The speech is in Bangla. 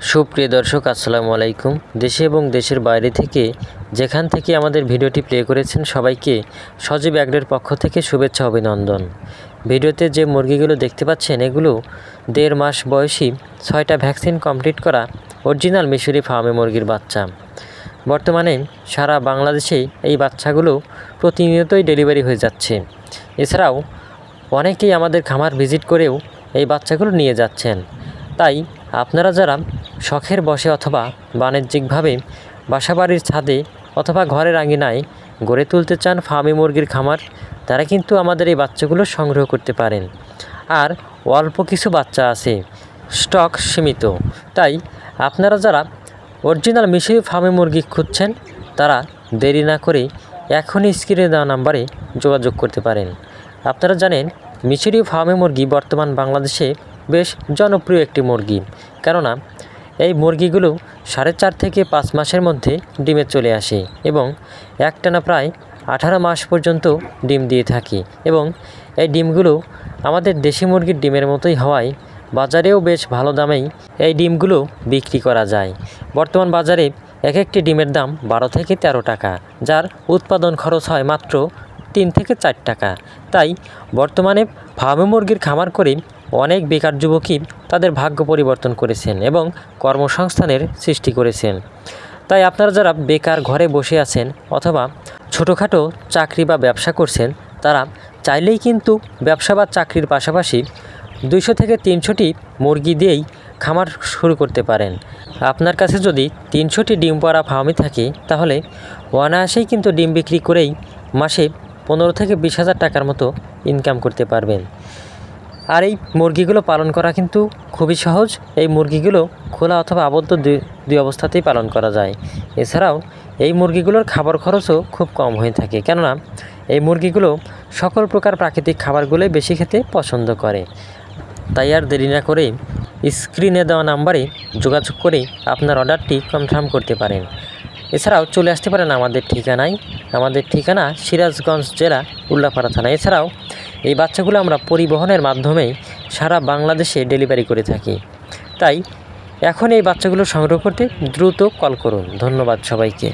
সুপ্রিয় দর্শক আসসালামু আলাইকুম। দেশে এবং দেশের বাইরে থেকে যেখান থেকে আমাদের ভিডিওটি প্লে করেছেন সবাইকে সজীব অ্যাগ্রোর পক্ষ থেকে শুভেচ্ছা অভিনন্দন। ভিডিওতে যে মুরগিগুলো দেখতে পাচ্ছেন এগুলো 1.5 মাস বয়সী 6টা ভ্যাকসিন কমপ্লিট করা অরিজিনাল মিশরি ফার্মে মুরগির বাচ্চা। বর্তমানে সারা বাংলাদেশে এই বাচ্চাগুলো প্রতিনিয়তই ডেলিভারি হয়ে যাচ্ছে। এছাড়াও অনেকেই আমাদের খামার ভিজিট করেও এই বাচ্চাগুলো নিয়ে যাচ্ছেন। তাই আপনারা যারা শখের বশে অথবা বাণিজ্যিকভাবে বাসাবাড়ির ছাদে অথবা ঘরের আঙিনায় গড়ে তুলতে চান ফার্মি মুরগির খামার, তারা কিন্তু আমাদের এই বাচ্চাগুলো সংগ্রহ করতে পারেন। আর অল্প কিছু বাচ্চা আছে, স্টক সীমিত। তাই আপনারা যারা অরিজিনাল মিশরি ফার্মি মুরগি খুঁজছেন তারা দেরি না করে এখনই স্ক্রিনে দেওয়া নাম্বারে যোগাযোগ করতে পারেন। আপনারা জানেন মিশরি ফার্মি মুরগি বর্তমান বাংলাদেশে বেশ জনপ্রিয় একটি মুরগি, কেননা এই মুরগিগুলো 4.5 থেকে 5 মাসের মধ্যে ডিমে চলে আসে এবং একটানা প্রায় 18 মাস পর্যন্ত ডিম দিয়ে থাকে এবং এই ডিমগুলো আমাদের দেশি মুরগির ডিমের মতোই হওয়ায় বাজারেও বেশ ভালো দামেই এই ডিমগুলো বিক্রি করা যায়। বর্তমান বাজারে এক একটি ডিমের দাম 12 থেকে 13 টাকা, যার উৎপাদন খরচ হয় মাত্র 3 থেকে 4 টাকা। তাই বর্তমানে ফার্মি মুরগির খামার করে অনেক বেকার যুবকই তাদের ভাগ্য পরিবর্তন করেছেন এবং কর্মসংস্থানের সৃষ্টি করেছেন। তাই আপনারা যারা বেকার ঘরে বসে আছেন অথবা ছোটোখাটো চাকরি বা ব্যবসা করছেন, তারা চাইলেই কিন্তু ব্যবসা বা চাকরির পাশাপাশি 200 থেকে 300টি মুরগি দিয়েই খামার শুরু করতে পারেন। আপনার কাছে যদি 300টি ডিম পাড়া ফার্মি থাকে তাহলে অনায়াসেই কিন্তু ডিম বিক্রি করেই মাসে 15 থেকে 20,000 টাকার মতো ইনকাম করতে পারবেন। আর এই মুরগিগুলো পালন করা কিন্তু খুবই সহজ। এই মুরগিগুলো খোলা অথবা আবদ্ধ দুই অবস্থাতেই পালন করা যায়। এছাড়াও এই মুরগিগুলোর খাবার খরচও খুব কম হয়ে থাকে, কেননা এই মুরগিগুলো সকল প্রকার প্রাকৃতিক খাবারগুলোই বেশি খেতে পছন্দ করে। তাই আর দেরি না করে স্ক্রিনে দেওয়া নাম্বারে যোগাযোগ করে আপনার অর্ডারটি কনফার্ম করতে পারেন। এছাড়াও চলে আসতে পারেন আমাদের ঠিকানায়। আমাদের ঠিকানা সিরাজগঞ্জ জেলা উল্লাপাড়া থানা। এছাড়াও এই বাচ্চাগুলো আমরা পরিবহনের মাধ্যমে সারা বাংলাদেশে ডেলিভারি করে থাকি। তাই এখন এই বাচ্চাগুলো সংগ্রহ করতে দ্রুত কল করুন। ধন্যবাদ সবাইকে।